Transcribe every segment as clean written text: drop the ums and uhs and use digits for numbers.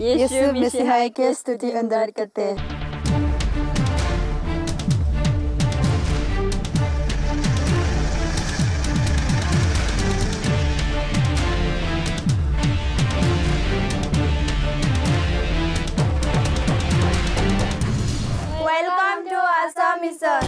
യേശു മിശിഹായ്ക്ക് സ്തുതി ഉണ്ടായിരിക്കട്ടെ. Welcome to Assam Mission.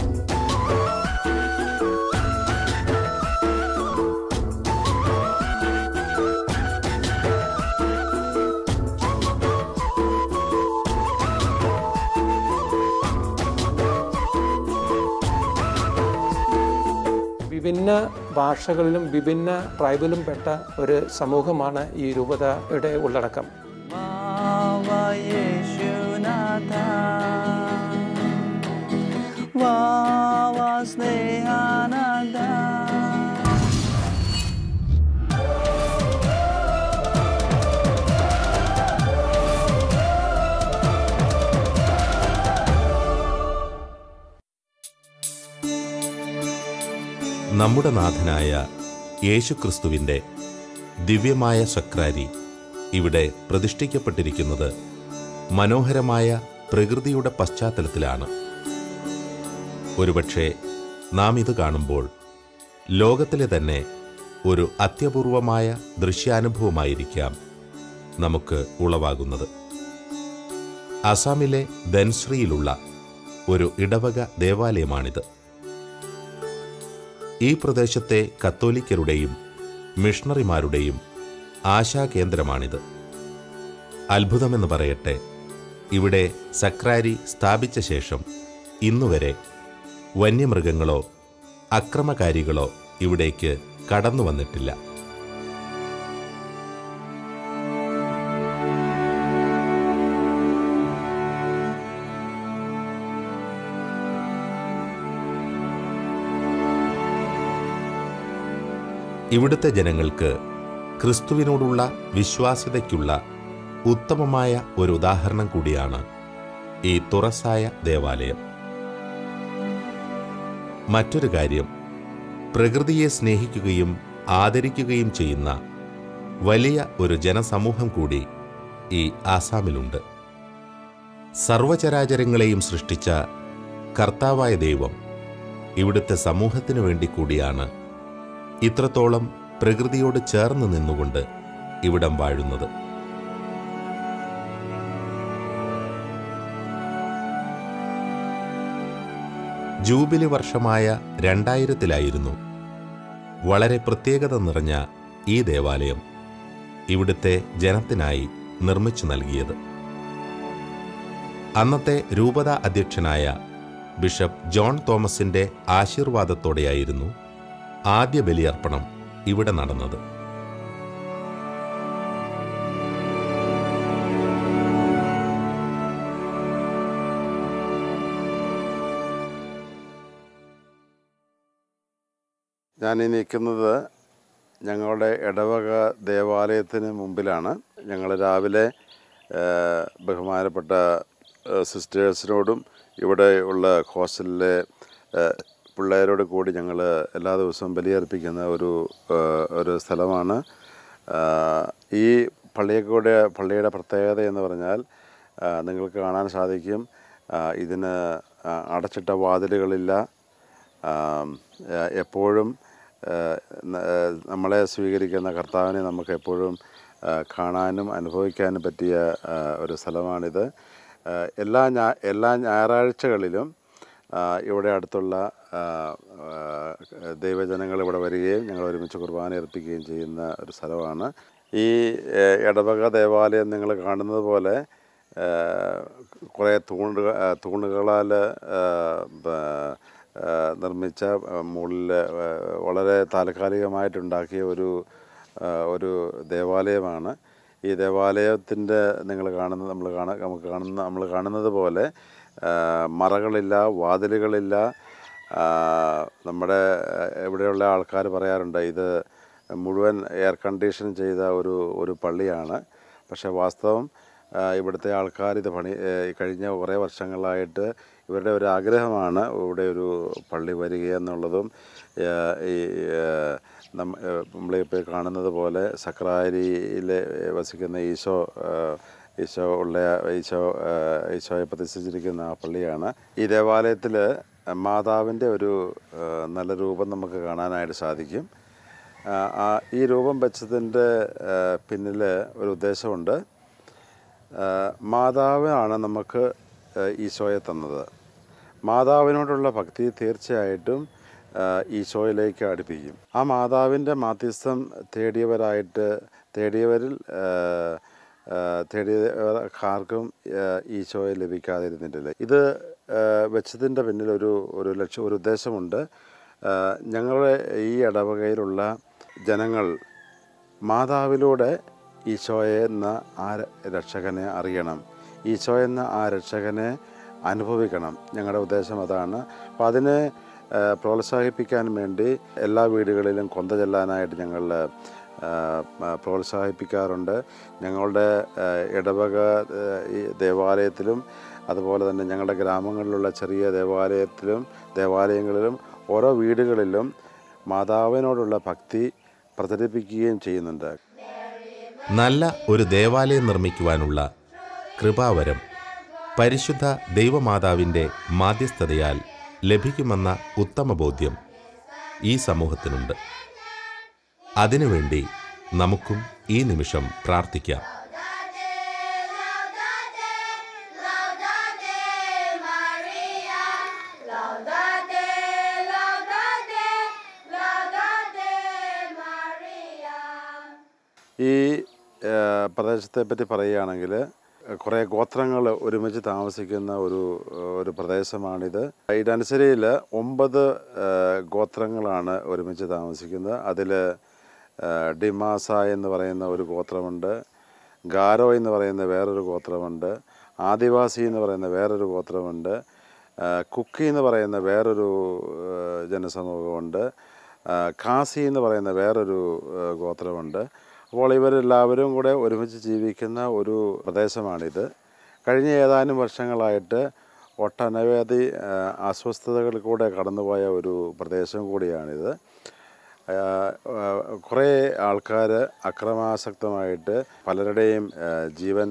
വിഭിന്ന ഭാഷകളിലും വിഭിന്ന ട്രൈബിലും പെട്ട ഒരു സമൂഹമാണ് ഈ രൂപതയുടെ ഉള്ളടക്കം. നമ്മുടെ നാഥനായ യേശുക്രിസ്തുവിൻ്റെ ദിവ്യമായ സക്രാരി ഇവിടെ പ്രതിഷ്ഠിക്കപ്പെട്ടിരിക്കുന്നത് മനോഹരമായ പ്രകൃതിയുടെ പശ്ചാത്തലത്തിലാണ്. ഒരുപക്ഷെ നാം ഇത് കാണുമ്പോൾ ലോകത്തിലെ തന്നെ ഒരു അത്യപൂർവമായ ദൃശ്യാനുഭവമായിരിക്കാം നമുക്ക് ഉളവാകുന്നത്. അസാമിലെ ധൻശ്രീയിലുള്ള ഒരു ഇടവക ദേവാലയമാണിത്. ഈ പ്രദേശത്തെ കത്തോലിക്കരുടെയും മിഷണറിമാരുടെയും ആശാകേന്ദ്രമാണിത്. അത്ഭുതമെന്ന് പറയട്ടെ, ഇവിടെ സക്രാരി സ്ഥാപിച്ച ശേഷം ഇന്നുവരെ വന്യമൃഗങ്ങളോ അക്രമകാരികളോ ഇവിടേക്ക് കടന്നു വന്നിട്ടില്ല. ഇവിടുത്തെ ജനങ്ങൾക്ക് ക്രിസ്തുവിനോടുള്ള വിശ്വാസ്യതയ്ക്കുള്ള ഉത്തമമായ ഒരു ഉദാഹരണം കൂടിയാണ് ഈ തുറസായ ദേവാലയം. മറ്റൊരു കാര്യം, പ്രകൃതിയെ സ്നേഹിക്കുകയും ആദരിക്കുകയും ചെയ്യുന്ന വലിയ ഒരു ജനസമൂഹം കൂടി ഈ ആസാമിലുണ്ട്. സർവചരാചരങ്ങളെയും സൃഷ്ടിച്ച കർത്താവായ ദൈവം ഇവിടുത്തെ സമൂഹത്തിനു വേണ്ടി കൂടിയാണ് ഇത്രത്തോളം പ്രകൃതിയോട് ചേർന്ന് നിന്നുകൊണ്ട് ഇവിടം വാഴുന്നത്. ജൂബിലി വർഷമായ 2000-ലായിരുന്നു വളരെ പ്രത്യേകത നിറഞ്ഞ ഈ ദേവാലയം ഇവിടുത്തെ ജനത്തിനായി നിർമ്മിച്ചു നൽകിയത്. അന്നത്തെ രൂപത അധ്യക്ഷനായ ബിഷപ്പ് ജോൺ തോമസിന്റെ ആശീർവാദത്തോടെയായിരുന്നു ആദ്യ ബലിയർപ്പണം ഇവിടെ നടന്നത്. ഞാനീ നിൽക്കുന്നത് ഞങ്ങളുടെ ഇടവക ദേവാലയത്തിന് മുമ്പിലാണ്. ഞങ്ങൾ രാവിലെ ബഹുമാനപ്പെട്ട സിസ്റ്റേഴ്സിനോടും ഇവിടെ ഉള്ള ഹോസ്റ്റലിലെ പിള്ളേരോട് കൂടി ഞങ്ങൾ എല്ലാ ദിവസവും ബലിയർപ്പിക്കുന്ന ഒരു സ്ഥലമാണ്. ഈ പള്ളിയുടെ പ്രത്യേകത എന്ന് പറഞ്ഞാൽ നിങ്ങൾക്ക് കാണാൻ സാധിക്കും, ഇതിന് അടച്ചിട്ട വാതിലുകളില്ല. എപ്പോഴും നമ്മളെ സ്വീകരിക്കുന്ന കർത്താവിനെ നമുക്ക് എപ്പോഴും കാണാനും അനുഭവിക്കാനും പറ്റിയ ഒരു സ്ഥലമാണിത്. എല്ലാ ഞായറാഴ്ചകളിലും ഇവിടെ അടുത്തുള്ള ദൈവജനങ്ങൾ ഇവിടെ വരികയും ഞങ്ങൾ ഒരുമിച്ച് കുർബാന അർപ്പിക്കുകയും ചെയ്യുന്ന ഒരു സ്ഥലമാണ്. ഈ ഇടവക ദേവാലയം നിങ്ങൾ കാണുന്നത് പോലെ കുറേ തൂണുകളാൽ നിർമ്മിച്ച മുകളിൽ വളരെ താൽക്കാലികമായിട്ടുണ്ടാക്കിയ ഒരു ദേവാലയമാണ്. ഈ ദേവാലയത്തിൻ്റെ നമ്മൾ കാണുന്നത് പോലെ മറകളില്ല, വാതിലുകളില്ല. നമ്മുടെ ഇവിടെയുള്ള ആൾക്കാർ പറയാറുണ്ട് ഇത് മുഴുവൻ എയർ കണ്ടീഷൻ ചെയ്ത ഒരു പള്ളിയാണ്. പക്ഷേ വാസ്തവം ഇവിടുത്തെ ആൾക്കാർ ഇത് കഴിഞ്ഞ കുറേ വർഷങ്ങളായിട്ട് ഇവരുടെ ഒരു ആഗ്രഹമാണ് ഇവിടെ ഒരു പള്ളി വരികയെന്നുള്ളതും. ഈ നമ്മളിപ്പോൾ കാണുന്നത് പോലെ സക്രാരിയിൽ വസിക്കുന്ന ഈശോ ഈശോയെ പ്രതിഷ്ഠിച്ചിരിക്കുന്ന ആ പള്ളിയാണ്. ഈ ദേവാലയത്തിൽ മാതാവിൻ്റെ ഒരു നല്ല രൂപം നമുക്ക് കാണാനായിട്ട് സാധിക്കും. ഈ രൂപം വെച്ചതിൻ്റെ പിന്നിൽ ഒരു ഉദ്ദേശമുണ്ട്. മാതാവാണ് നമുക്ക് ഈശോയെ തന്നത്. മാതാവിനോടുള്ള ഭക്തി തീർച്ചയായിട്ടും ഈശോയിലേക്ക് അടുപ്പിക്കും. ആ മാതാവിൻ്റെ മാധ്യസ്ഥം തേടിയവർക്കാർക്കും ഈശോയെ ലഭിക്കാതിരുന്നിട്ടില്ല. ഇത് വെച്ചതിൻ്റെ പിന്നിൽ ഒരു ഉദ്ദേശമുണ്ട്. ഞങ്ങളുടെ ഈ ഇടവകയിലുള്ള ജനങ്ങൾ മാതാവിലൂടെ ഈശോയെ എന്ന ആ രക്ഷകനെ അറിയണം, ഈശോ എന്ന ആ രക്ഷകനെ അനുഭവിക്കണം. ഞങ്ങളുടെ ഉദ്ദേശം അതാണ്. അപ്പോൾ അതിനെ പ്രോത്സാഹിപ്പിക്കാൻ വേണ്ടി എല്ലാ വീടുകളിലും കൊന്ത ചെല്ലാനായിട്ട് ഞങ്ങൾ പ്രോത്സാഹിപ്പിക്കാറുണ്ട്. ഞങ്ങളുടെ ഇടവക ഈ ദേവാലയത്തിലും അതുപോലെ തന്നെ ഞങ്ങളുടെ ഗ്രാമങ്ങളിലുള്ള ചെറിയ ദേവാലയങ്ങളിലും ഓരോ വീടുകളിലും മാതാവിനോടുള്ള ഭക്തി പ്രചരിപ്പിക്കുകയും ചെയ്യുന്നുണ്ട്. നല്ല ഒരു ദേവാലയം നിർമ്മിക്കുവാനുള്ള കൃപാവരം പരിശുദ്ധ ദൈവമാതാവിൻ്റെ മാധ്യസ്ഥതയാൽ ലഭിക്കുമെന്ന ഉത്തമ ബോധ്യം ഈ സമൂഹത്തിനുണ്ട്. അതിനുവേണ്ടി നമുക്കും ഈ നിമിഷം പ്രാർത്ഥിക്കാം. ഈ പ്രദേശത്തെ പറ്റി പറയുകയാണെങ്കിൽ കുറേ ഗോത്രങ്ങൾ ഒരുമിച്ച് താമസിക്കുന്ന ഒരു പ്രദേശമാണിത്. ഈ ഡൻസരിയിൽ 9 ഗോത്രങ്ങളാണ് ഒരുമിച്ച് താമസിക്കുന്നത്. അതിൽ ഡിമാസ എന്ന് പറയുന്ന ഒരു ഗോത്രമുണ്ട്, ഗാരോ എന്ന് പറയുന്ന വേറൊരു ഗോത്രമുണ്ട്, ആദിവാസി എന്ന് പറയുന്ന വേറൊരു ഗോത്രമുണ്ട്, കുക്കി എന്ന് പറയുന്ന വേറൊരു ജനസമൂഹമുണ്ട്, ഖാസി എന്ന് പറയുന്ന വേറൊരു ഗോത്രമുണ്ട്. അപ്പോൾ ഇവരെല്ലാവരും കൂടെ ഒരുമിച്ച് ജീവിക്കുന്ന ഒരു പ്രദേശമാണിത്. കഴിഞ്ഞ ഏതാനും വർഷങ്ങളായിട്ട് ഒട്ടനവധി അസ്വസ്ഥതകളിൽ കൂടെ കടന്നുപോയ ഒരു പ്രദേശം കൂടിയാണിത്. കുറേ ആൾക്കാർ അക്രമാസക്തമായിട്ട് പലരുടെയും ജീവൻ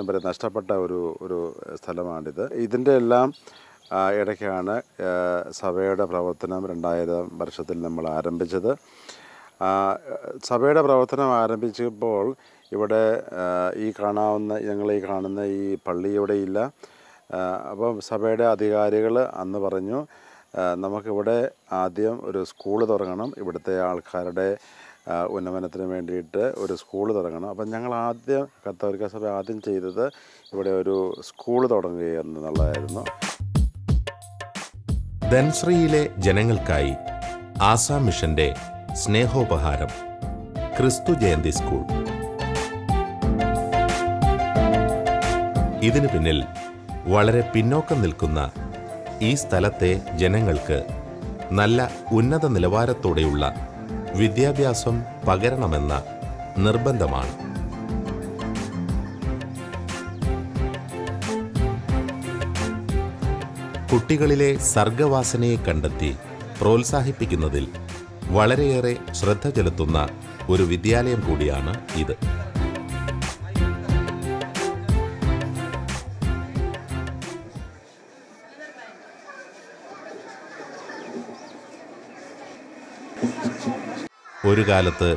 വരെ നഷ്ടപ്പെട്ട ഒരു സ്ഥലമാണിത്. ഇതിൻ്റെ എല്ലാം ഇടയ്ക്കാണ് സഭയുടെ പ്രവർത്തനം 2000 വർഷത്തിൽ നമ്മൾ ആരംഭിച്ചത്. സഭയുടെ പ്രവർത്തനം ആരംഭിച്ചപ്പോൾ ഇവിടെ ഞങ്ങൾ ഈ കാണുന്ന ഈ പള്ളി ഇവിടെ ഇല്ല. അപ്പം സഭയുടെ അധികാരികൾ അന്ന് പറഞ്ഞു, നമുക്കിവിടെ ആദ്യം ഒരു സ്കൂള് തുടങ്ങണം, ഇവിടുത്തെ ആൾക്കാരുടെ ഉന്നമനത്തിന് വേണ്ടിയിട്ട് ഒരു സ്കൂള് തുടങ്ങണം. അപ്പം ഞങ്ങൾ കത്തോലിക്ക സഭ ആദ്യം ചെയ്തത് ഇവിടെ ഒരു സ്കൂള് തുടങ്ങുകയെന്നുള്ളതായിരുന്നു. ധൻശ്രീയിലെ ജനങ്ങൾക്കായി ആസാം മിഷന്റെ സ്നേഹോപഹാരം ക്രിസ്തു ജയന്തി സ്കൂൾ. ഇതിനു പിന്നിൽ വളരെ പിന്നോക്കം നിൽക്കുന്ന ഈ സ്ഥലത്തെ ജനങ്ങൾക്ക് നല്ല ഉന്നത നിലവാരത്തോടെയുള്ള വിദ്യാഭ്യാസം പകരണമെന്ന നിർബന്ധമാണ്. കുട്ടികളിലെ സർഗവാസനയെ കണ്ടെത്തി പ്രോത്സാഹിപ്പിക്കുന്നതിൽ വളരെയേറെ ശ്രദ്ധ ചെലുത്തുന്ന ഒരു വിദ്യാലയം കൂടിയാണ് ഇത്. ഒരു കാലത്ത്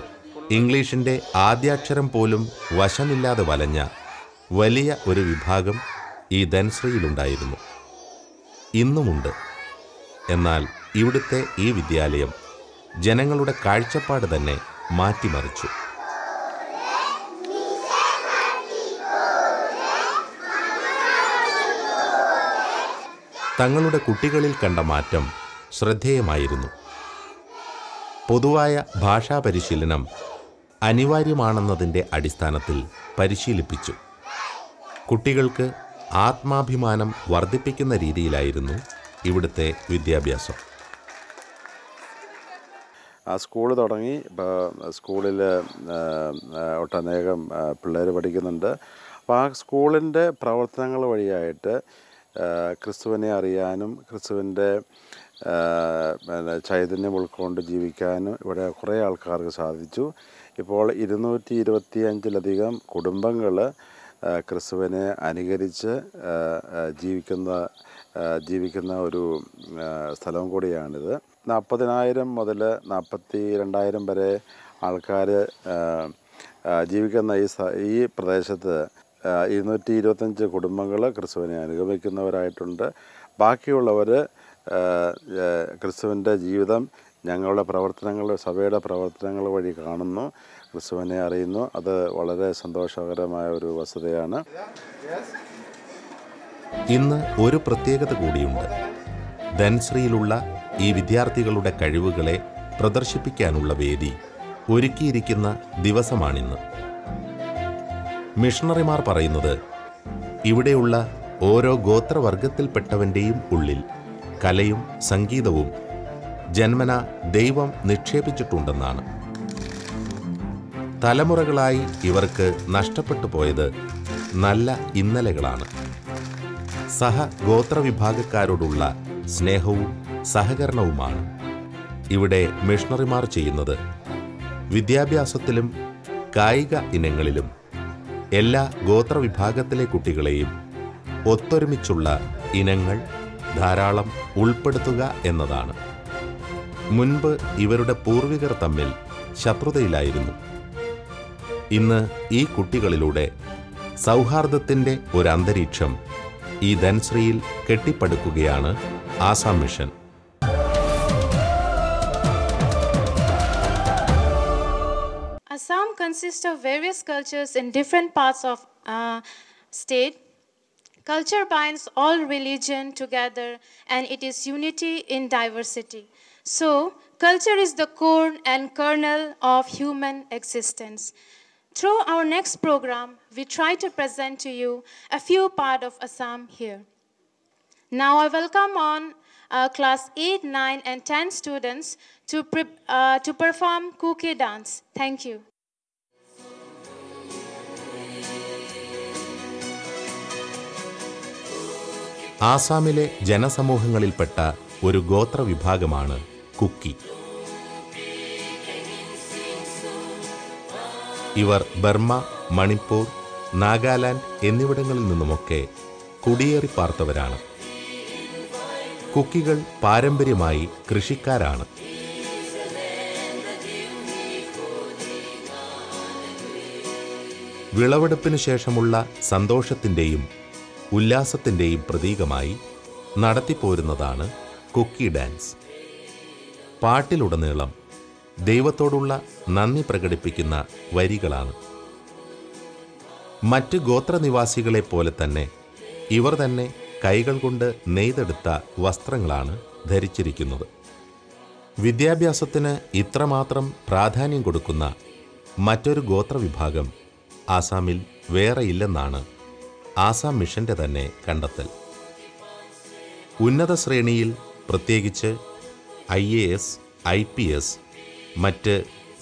ഇംഗ്ലീഷിൻ്റെ ആദ്യാക്ഷരം പോലും വശമില്ലാതെ വലഞ്ഞ വലിയ ഒരു വിഭാഗം ഈ ധൻശ്രീയിലുണ്ടായിരുന്നു, ഇന്നുമുണ്ട്. എന്നാൽ ഇവിടുത്തെ ഈ വിദ്യാലയം ജനങ്ങളുടെ കാഴ്ചപ്പാട് തന്നെ മാറ്റിമറിച്ചു. തങ്ങളുടെ കുട്ടികളിൽ കണ്ട മാറ്റം ശ്രദ്ധേയമായിരുന്നു. പൊതുവായ ഭാഷാ പരിശീലനം അനിവാര്യമാണെന്നതിൻ്റെ അടിസ്ഥാനത്തിൽ പരിശീലിപ്പിച്ചു. കുട്ടികൾക്ക് ആത്മാഭിമാനം വർദ്ധിപ്പിക്കുന്ന രീതിയിലായിരുന്നു ഇവിടുത്തെ വിദ്യാഭ്യാസം. ആ സ്കൂൾ തുടങ്ങി. ഇപ്പോൾ സ്കൂളിൽ ഒട്ടനേകം പിള്ളേർ പഠിക്കുന്നുണ്ട്. അപ്പോൾ ആ സ്കൂളിൻ്റെ പ്രവർത്തനങ്ങൾ വഴിയായിട്ട് ക്രിസ്തുവിനെ അറിയാനും ക്രിസ്തുവിൻ്റെ ചൈതന്യം ഉൾക്കൊണ്ട് ജീവിക്കാനും ഇവിടെ കുറേ ആൾക്കാർക്ക് സാധിച്ചു. ഇപ്പോൾ 225-ലധികം കുടുംബങ്ങൾ ക്രിസ്തുവിനെ അനുകരിച്ച് ജീവിക്കുന്ന ഒരു സ്ഥലവും കൂടിയാണിത്. 40,000 മുതൽ 42,000 വരെ ആൾക്കാർ ജീവിക്കുന്ന ഈ പ്രദേശത്ത് 225 കുടുംബങ്ങൾ ക്രിസ്തുവിനെ അനുഗമിക്കുന്നവരായിട്ടുണ്ട്. ബാക്കിയുള്ളവർ ക്രിസ്തുവിൻ്റെ ജീവിതം ഞങ്ങളുടെ പ്രവർത്തനങ്ങൾ, സഭയുടെ പ്രവർത്തനങ്ങൾ വഴി കാണുന്നു, ക്രിസ്തുവിനെ അറിയുന്നു. അത് വളരെ സന്തോഷകരമായ ഒരു വസ്തുതയാണ്. ഇന്ന് ഒരു പ്രത്യേകത കൂടിയുണ്ട്. ധൻശ്രീയിലുള്ള ഈ വിദ്യാർത്ഥികളുടെ കഴിവുകളെ പ്രദർശിപ്പിക്കാനുള്ള വേദി ഒരുക്കിയിരിക്കുന്ന ദിവസമാണിന്ന്. മിഷണറിമാർ പറയുന്നത് ഇവിടെയുള്ള ഓരോ ഗോത്രവർഗത്തിൽപ്പെട്ടവൻ്റെയും ഉള്ളിൽ കലയും സംഗീതവും ജന്മന ദൈവം നിക്ഷേപിച്ചിട്ടുണ്ടെന്നാണ്. തലമുറകളായി ഇവർക്ക് നഷ്ടപ്പെട്ടു പോയത് നല്ല ഇന്നലെകളാണ്. സഹഗോത്രവിഭാഗക്കാരോടുള്ള സ്നേഹവും സഹകരണവുമാണ് ഇവിടെ മിഷണറിമാർ ചെയ്യുന്നത്. വിദ്യാഭ്യാസത്തിലും കായിക ഇനങ്ങളിലും എല്ലാ ഗോത്രവിഭാഗത്തിലെ കുട്ടികളെയും ഒത്തൊരുമിച്ചുള്ള ഇനങ്ങൾ ധാരാളം ഉൾപ്പെടുത്തുക എന്നതാണ്. മുൻപ് ഇവരുടെ പൂർവികർ തമ്മിൽ ശത്രുതയിലായിരുന്നു. ഇന്ന് ഈ കുട്ടികളിലൂടെ സൗഹാർദ്ദത്തിൻ്റെ ഒരു അന്തരീക്ഷം ഈ ധൻശ്രീയിൽ കെട്ടിപ്പടുക്കുകയാണ് Assam mission. Assam consists of various cultures in different parts of state. Culture binds all religion together and it is unity in diversity. So, culture is the core and kernel of human existence. Through our next program, we try to present to you a few parts of Assam here. Now I welcome on class 8, 9 and 10 students to perform Kuki dance. Thank you. ആസാമിലെ ജനസമൂഹങ്ങളിൽപ്പെട്ട ഒരു ഗോത്രവിഭാഗമാണ് കുക്കി. ഇവർ Burma, Manipur, Nagaland എന്നിവിടങ്ങളിൽ നിന്നുമൊക്കെ കുടിയേറി പാർത്തവരാണ്. കുക്കികൾ പാരമ്പര്യമായി കൃഷിക്കാരാണ്. വിളവെടുപ്പിനു ശേഷമുള്ള സന്തോഷത്തിൻ്റെയും ഉല്ലാസത്തിൻ്റെയും പ്രതീകമായി നടത്തിപ്പോരുന്നതാണ് കുക്കി ഡാൻസ്. പാട്ടിലുടനീളം ദൈവത്തോടുള്ള നന്ദി പ്രകടിപ്പിക്കുന്ന വരികളാണ്. മറ്റ് ഗോത്രനിവാസികളെ പോലെ തന്നെ ഇവർ തന്നെ കൈകൾ കൊണ്ട് നെയ്തെടുത്ത വസ്ത്രങ്ങളാണ് ധരിച്ചിരിക്കുന്നത്. വിദ്യാഭ്യാസത്തിന് ഇത്രമാത്രം പ്രാധാന്യം കൊടുക്കുന്ന മറ്റൊരു ഗോത്രവിഭാഗം ആസാമിൽ വേറെയില്ലെന്നാണ് ആസാം മിഷന്റെ തന്നെ കണ്ടെത്തൽ. ഉന്നത ശ്രേണിയിൽ പ്രത്യേകിച്ച് IAS, IPS, മറ്റ്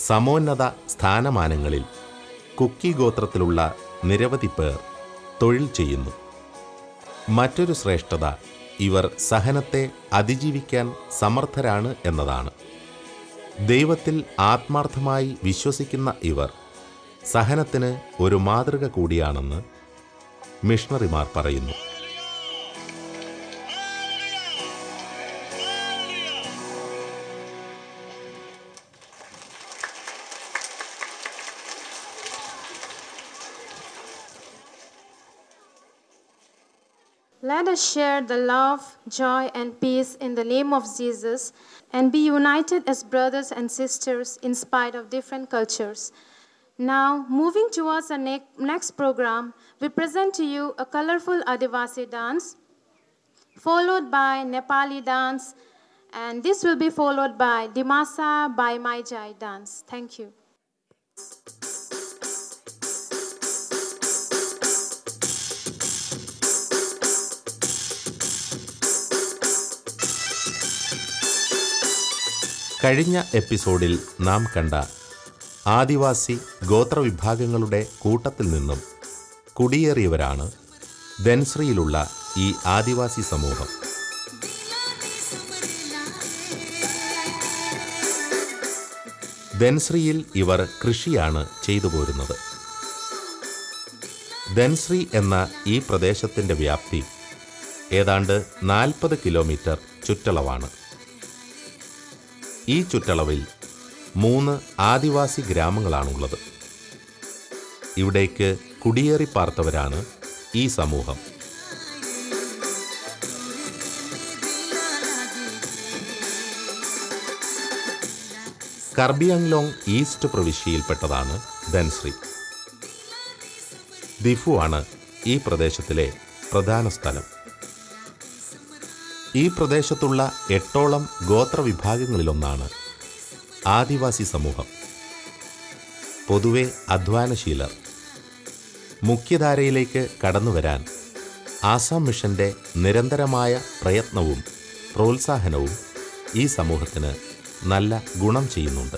സമോന്നത സ്ഥാനമാനങ്ങളിൽ കുക്കി ഗോത്രത്തിലുള്ള നിരവധി പേർ തൊഴിൽ ചെയ്യുന്നു. മറ്റൊരു ശ്രേഷ്ഠത ഇവർ സഹനത്തെ അതിജീവിക്കാൻ സമർത്ഥരാണ് എന്നതാണ്. ദൈവത്തിൽ ആത്മാർത്ഥമായി വിശ്വസിക്കുന്ന ഇവർ സഹനത്തിന് ഒരു മാതൃക കൂടിയാണെന്ന് മിഷണറിമാർ പറയുന്നു. Let us share the love, joy, and peace in the name of Jesus and be united as brothers and sisters in spite of different cultures. Now, moving towards our next program, we present to you a colorful Adivasi dance, followed by Nepali dance, and this will be followed by Dimasa by Maijai dance. Thank you. കഴിഞ്ഞ എപ്പിസോഡിൽ നാം കണ്ട ആദിവാസി ഗോത്രവിഭാഗങ്ങളുടെ കൂട്ടത്തിൽ നിന്നും കുടിയേറിയവരാണ് ധൻശ്രീയിലുള്ള ഈ ആദിവാസി സമൂഹം. ധൻശ്രീയിൽ ഇവർ കൃഷിയാണ് ചെയ്തു പോരുന്നത്. ധൻശ്രീ എന്ന ഈ പ്രദേശത്തിൻ്റെ വ്യാപ്തി ഏതാണ്ട് 40 കിലോമീറ്റർ ചുറ്റളവാണ്. ഈ ചുറ്റളവിൽ 3 ആദിവാസി ഗ്രാമങ്ങളാണുള്ളത്. ഇവിടേക്ക് കുടിയേറി പാർത്തവരാണ് ഈ സമൂഹം. കർബി ആങ്ലോങ് ഈസ്റ്റ് പ്രവിശ്യയിൽപ്പെട്ടതാണ് ധൻശ്രീ. ദിഫു ആണ് ഈ പ്രദേശത്തിലെ പ്രധാന സ്ഥലം. ഈ പ്രദേശത്തുള്ള 8ഓളം ഗോത്രവിഭാഗങ്ങളിലൊന്നാണ് ആദിവാസി സമൂഹം. പൊതുവെ അധ്വാനശീലർ. മുഖ്യധാരയിലേക്ക് കടന്നുവരാൻ ആസാം മിഷന്റെ നിരന്തരമായ പ്രയത്നവും പ്രോത്സാഹനവും ഈ സമൂഹത്തിന് നല്ല ഗുണം ചെയ്യുന്നുണ്ട്.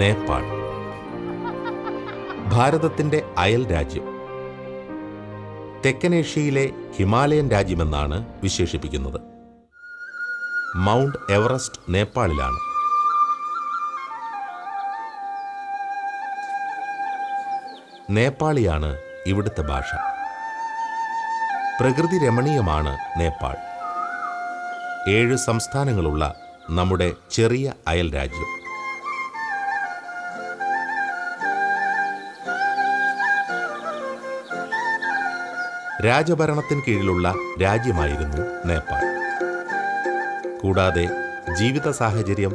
നേപ്പാൾ, ഭാരതത്തിൻ്റെ അയൽ രാജ്യം. തെക്കനേഷ്യയിലെ ഹിമാലയൻ രാജ്യമെന്നാണ് വിശേഷിപ്പിക്കുന്നത്. Mount Everest നേപ്പാളിലാണ്. നേപ്പാളിയാണ് ഇവിടുത്തെ ഭാഷ. പ്രകൃതി രമണീയമാണ് നേപ്പാൾ. 7 സംസ്ഥാനങ്ങളുള്ള നമ്മുടെ ചെറിയ അയൽ രാജ്യം. രാജഭരണത്തിന് കീഴിലുള്ള രാജ്യമായിരുന്നു നേപ്പാൾ. കൂടാതെ ജീവിത സാഹചര്യം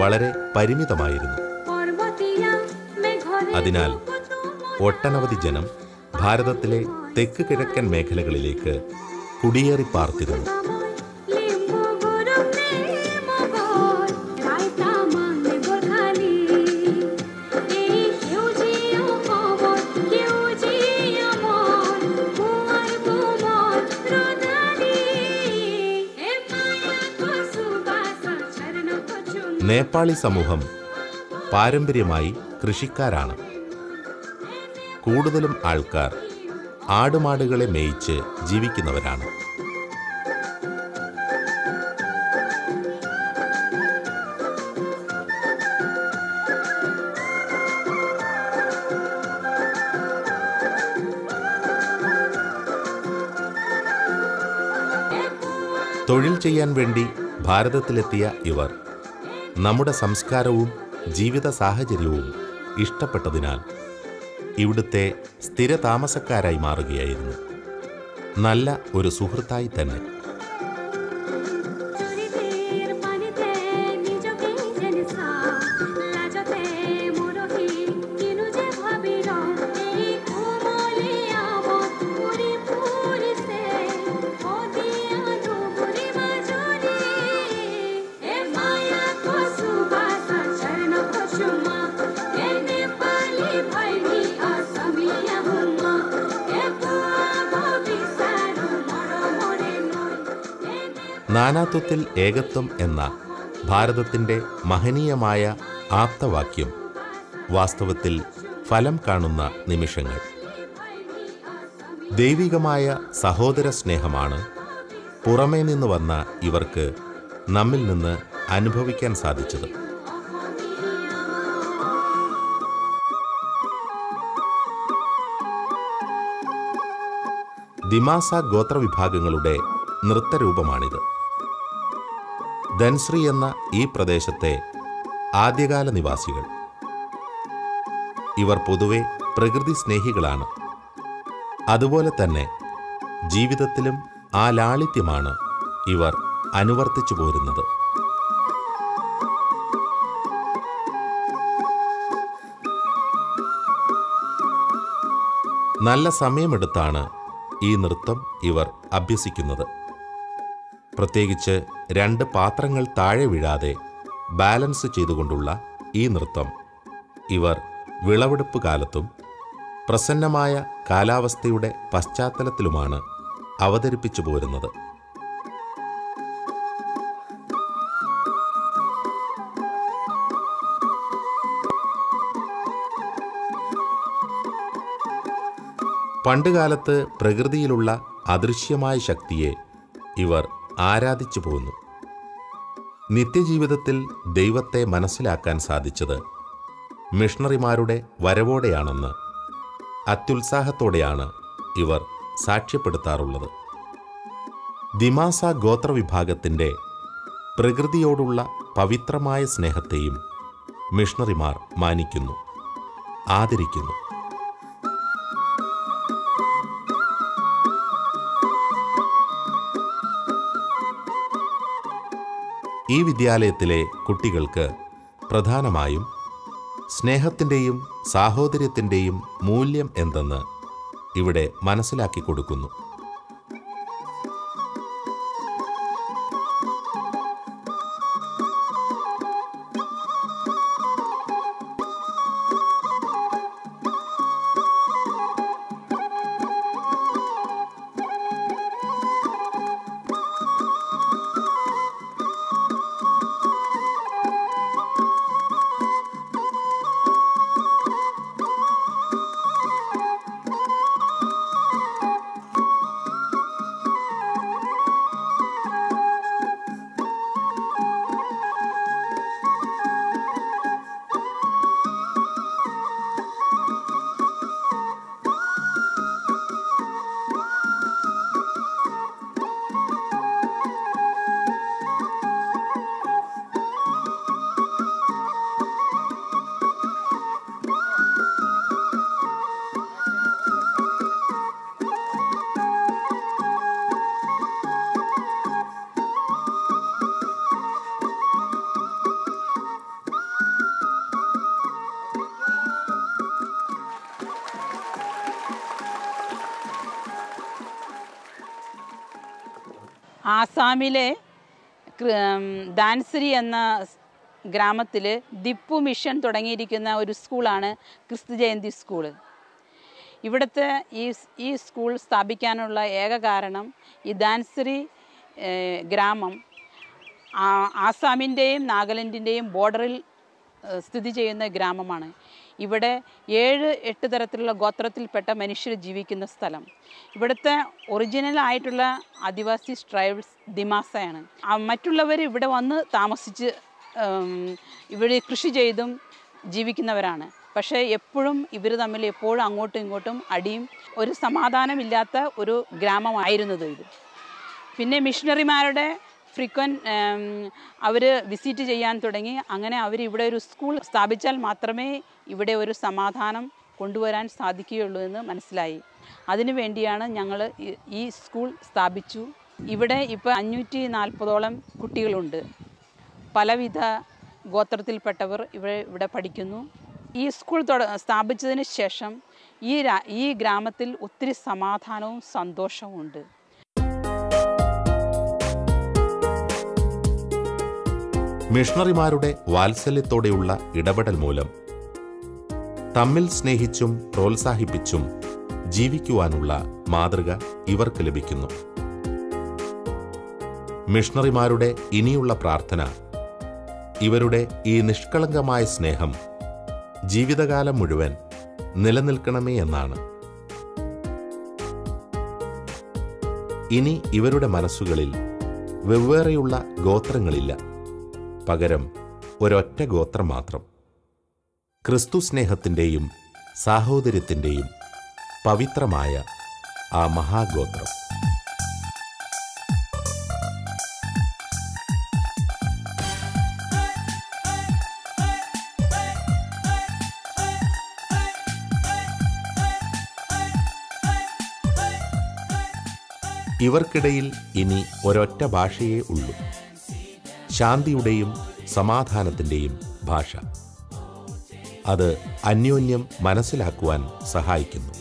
വളരെ പരിമിതമായിരുന്നു. അതിനാൽ ഒട്ടനവധി ജനം ഭാരതത്തിലെ തെക്ക് കിഴക്കൻ മേഖലകളിലേക്ക് കുടിയേറി പാർത്തിരുന്നു. നേപ്പാളി സമൂഹം പാരമ്പര്യമായി കൃഷിക്കാരാണ്. കൂടുതലും ആൾക്കാർ ആടുമാടുകളെ മേയിച്ച് ജീവിക്കുന്നവരാണ്. തൊഴിൽ ചെയ്യാൻ വേണ്ടി ഭാരതത്തിലെത്തിയ ഇവർ നമ്മുടെ സംസ്കാരവും ജീവിത സാഹചര്യവും ഇഷ്ടപ്പെട്ടതിനാൽ ഇവിടുത്തെ സ്ഥിരതാമസക്കാരായി മാറുകയായിരുന്നു. നല്ല ഒരു സുഹൃത്തായി തന്നെ. നാനാത്വത്തിൽ ഏകത്വം എന്ന ഭാരതത്തിൻ്റെ മഹനീയമായ ആപ്തവാക്യം വാസ്തവത്തിൽ ഫലം കാണുന്ന നിമിഷങ്ങൾ. ദൈവികമായ സഹോദര സ്നേഹമാണ് പുറമേ നിന്ന് വന്ന ഇവർക്ക് നമ്മിൽ നിന്ന് അനുഭവിക്കാൻ സാധിച്ചത്. ദിമാസ ഗോത്രവിഭാഗങ്ങളുടെ നൃത്തരൂപമാണിത്. ധൻശ്രീ എന്ന ഈ പ്രദേശത്തെ ആദ്യകാല നിവാസികൾ. ഇവർ പൊതുവെ പ്രകൃതി സ്നേഹികളാണ്. അതുപോലെ തന്നെ ജീവിതത്തിലും ആ ലാളിത്യമാണ് ഇവർ അനുവർത്തിച്ചു പോരുന്നത്. നല്ല സമയമെടുത്താണ് ഈ നൃത്തം ഇവർ അഭ്യസിക്കുന്നത്. പ്രത്യേകിച്ച് 2 പാത്രങ്ങൾ താഴെ വീഴാതെ ബാലൻസ് ചെയ്തുകൊണ്ടുള്ള ഈ നൃത്തം ഇവർ വിളവെടുപ്പ് കാലത്തും പ്രസന്നമായ കാലാവസ്ഥയുടെ പശ്ചാത്തലത്തിലുമാണ് അവതരിപ്പിച്ചു പോരുന്നത്. പണ്ടുകാലത്ത് പ്രകൃതിയിലുള്ള അദൃശ്യമായ ശക്തിയെ ഇവർ ആരാധിച്ചു പോന്നു. നിത്യജീവിതത്തിൽ ദൈവത്തെ മനസ്സിലാക്കാൻ സാധിച്ചത് മിഷണറിമാരുടെ വരവോടെയാണെന്ന് അത്യുത്സാഹത്തോടെയാണ് ഇവർ സാക്ഷ്യപ്പെടുത്താറുള്ളത്. ദിമാസ ഗോത്രവിഭാഗത്തിൻ്റെ പ്രകൃതിയോടുള്ള പവിത്രമായ സ്നേഹത്തെയും മിഷണറിമാർ മാനിക്കുന്നു, ആദരിക്കുന്നു. ഈ വിദ്യാലയത്തിലെ കുട്ടികൾക്ക് പ്രധാനമായും സ്നേഹത്തിൻ്റെയും സാഹോദര്യത്തിൻ്റെയും മൂല്യം എന്തെന്ന് ഇവിടെ മനസ്സിലാക്കി കൊടുക്കുന്നു. ആസാമിലെ ദാൻസരി എന്ന ഗ്രാമത്തിൽ ദിപ്പു മിഷൻ തുടങ്ങിയിരിക്കുന്ന ഒരു സ്കൂളാണ് ക്രിസ്തു ജയന്തി സ്കൂള്. ഇവിടുത്തെ ഈ സ്കൂൾ സ്ഥാപിക്കാനുള്ള ഏക കാരണം ഈ ദാൻസരി ഗ്രാമം ആസാമിൻ്റെയും നാഗാലാൻഡിൻ്റെയും ബോർഡറിൽ സ്ഥിതി ചെയ്യുന്ന ഗ്രാമമാണ്. ഇവിടെ 7-8 തരത്തിലുള്ള ഗോത്രത്തിൽപ്പെട്ട മനുഷ്യർ ജീവിക്കുന്ന സ്ഥലം. ഇവിടുത്തെ ഒറിജിനലായിട്ടുള്ള ആദിവാസി ട്രൈബ്സ് ദിമാസയാണ്. മറ്റുള്ളവർ ഇവിടെ വന്ന് താമസിച്ച് ഇവിടെ കൃഷി ചെയ്തും ജീവിക്കുന്നവരാണ്. പക്ഷേ എപ്പോഴും ഇവർ തമ്മിൽ എപ്പോഴും അങ്ങോട്ടും ഇങ്ങോട്ടും അടിയും ഒരു സമാധാനമില്ലാത്ത ഒരു ഗ്രാമമായിരുന്നത് ഇത്. പിന്നെ മിഷണറിമാരുടെ അവർ വിസിറ്റ് ചെയ്യാൻ തുടങ്ങി. അങ്ങനെ അവർ ഇവിടെ ഒരു സ്കൂൾ സ്ഥാപിച്ചാൽ മാത്രമേ ഇവിടെ ഒരു സമാധാനം കൊണ്ടുവരാൻ സാധിക്കുകയുള്ളൂ എന്ന് മനസ്സിലായി. അതിനു വേണ്ടിയാണ് ഞങ്ങൾ ഈ സ്കൂൾ സ്ഥാപിച്ചു. ഇവിടെ ഇപ്പോൾ 540ഓളം കുട്ടികളുണ്ട്. പലവിധ ഗോത്രത്തിൽപ്പെട്ടവർ ഇവിടെ പഠിക്കുന്നു. ഈ സ്കൂൾ സ്ഥാപിച്ചതിന് ശേഷം ഈ ഗ്രാമത്തിൽ ഒത്തിരി സമാധാനവും സന്തോഷവും ഉണ്ട്. മിഷണറിമാരുടെ വാത്സല്യത്തോടെയുള്ള ഇടപെടൽ മൂലം തമ്മിൽ സ്നേഹിച്ചും പ്രോത്സാഹിപ്പിച്ചും ജീവിക്കുവാനുള്ള മാതൃക ഇവർക്ക് ലഭിക്കുന്നു. മിഷണറിമാരുടെ ഇനിയുള്ള പ്രാർത്ഥന ഇവരുടെ ഈ നിഷ്കളങ്കമായ സ്നേഹം ജീവിതകാലം മുഴുവൻ നിലനിൽക്കണമേ എന്നാണ്. ഇനി ഇവരുടെ മനസ്സുകളിൽ വെവ്വേറെയുള്ള ഗോത്രങ്ങളില്ല, പകരം ഒരൊറ്റ ഗോത്രം മാത്രം, ക്രിസ്തു സ്നേഹത്തിൻ്റെയും സാഹോദര്യത്തിൻ്റെയും പവിത്രമായ ആ മഹാഗോത്രം. ഇവർക്കിടയിൽ ഇനി ഒരൊറ്റ ഭാഷയേ ഉള്ളൂ, ശാന്തിയുടെയും സമാധാനത്തിൻ്റെയും ഭാഷ. അത് അന്യോന്യം മനസ്സിലാക്കുവാൻ സഹായിക്കുന്നു.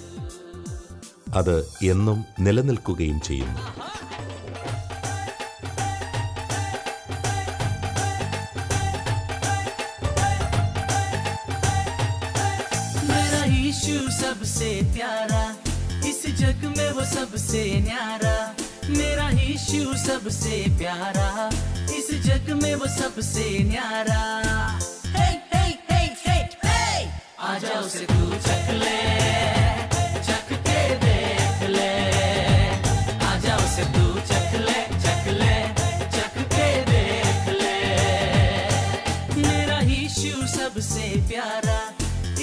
അത് എന്നും നിലനിൽക്കുകയും ചെയ്യുന്നു. मेरा यीशु सबसे प्यारा, इस जग में वो सबसे न्यारा. मेरा यीशु सबसे प्यारा, इस जग में वो सबसे न्यारा. Hey hey hey hey hey, आजा उसे तू चख ले, चख के दे. यीशु सबसे प्यारा,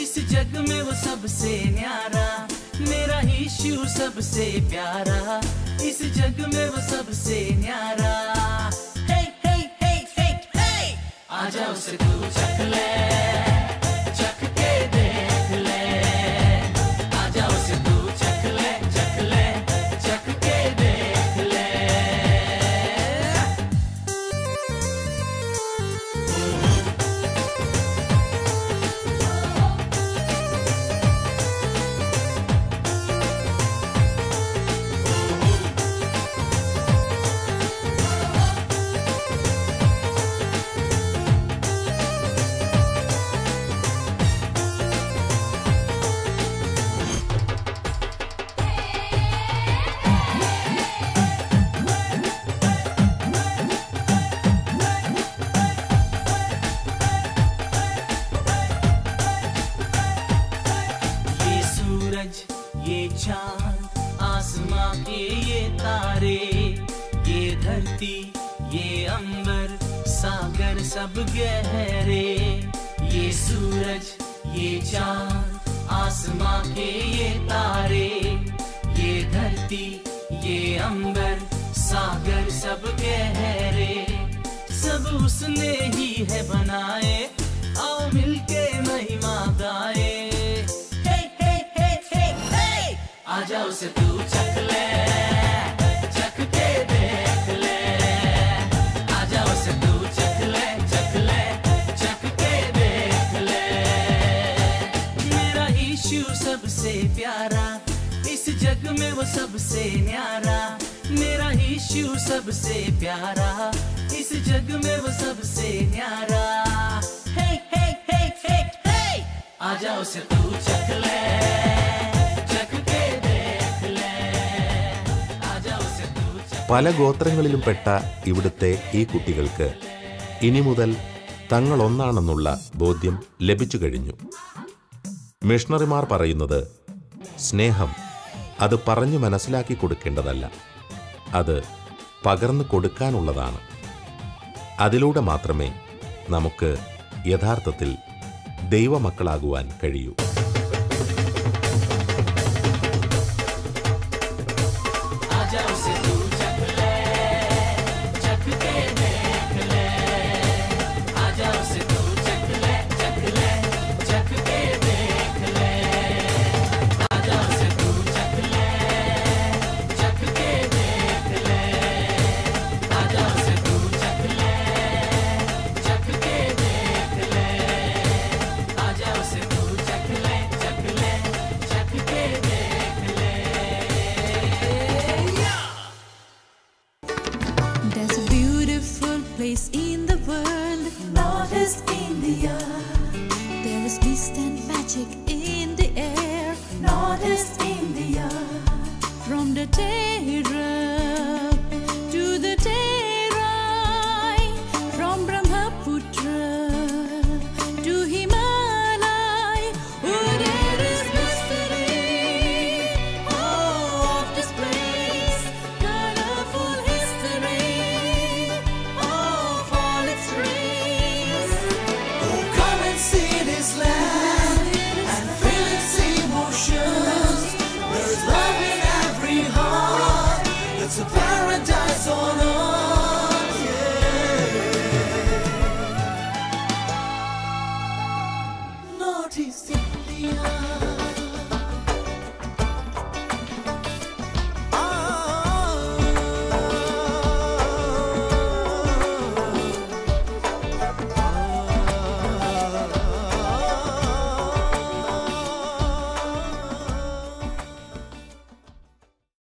इस जग में वो सबसे न्यारा। मेरा यीशु सबसे प्यारा, इस जग में वो सबसे न्यारा। हे हे हे हे हे, आजा उसे तू चख ले, चख के देख ले। आजा उसे तू चख ले, चख ले, चख के देख ले। ये चांद, आसमां के ये तारे, ये धरती, ये अंबर, सागर सब गहरे। ये सूरज, ये चांद, आसमां के ये तारे, ये धरती, ये अंबर, सागर सब गहरे। सब उसने ही है बनाए, आओ मिलके महिमा गाए। आजा उसे तू चख ले, चख के देख ले। आजा उसे तू चख ले, चख ले, चख के देख ले। मेरा यीशु सबसे प्यारा, इस जग में वो सबसे न्यारा। मेरा यीशु सबसे प्यारा, इस जग में वो सबसे न्यारा। हे हे हे हे हे, आजा उसे तू चख ले, പല ഗോത്രങ്ങളിലും പെട്ട ഇവിടുത്തെ ഈ കുട്ടികൾക്ക് ഇനി മുതൽ തങ്ങളൊന്നാണെന്നുള്ള ബോധ്യം ലഭിച്ചു കഴിഞ്ഞു. മിഷണറിമാർ പറയുന്നത് സ്നേഹം അത് പറഞ്ഞു മനസ്സിലാക്കി കൊടുക്കേണ്ടതല്ല, അത് പകർന്നു കൊടുക്കാനുള്ളതാണ്. അതിലൂടെ മാത്രമേ നമുക്ക് യഥാർത്ഥത്തിൽ ദൈവമക്കളാകുവാൻ കഴിയൂ. In the world, Northeast India, there is beast and magic in the air. Northeast India, from the day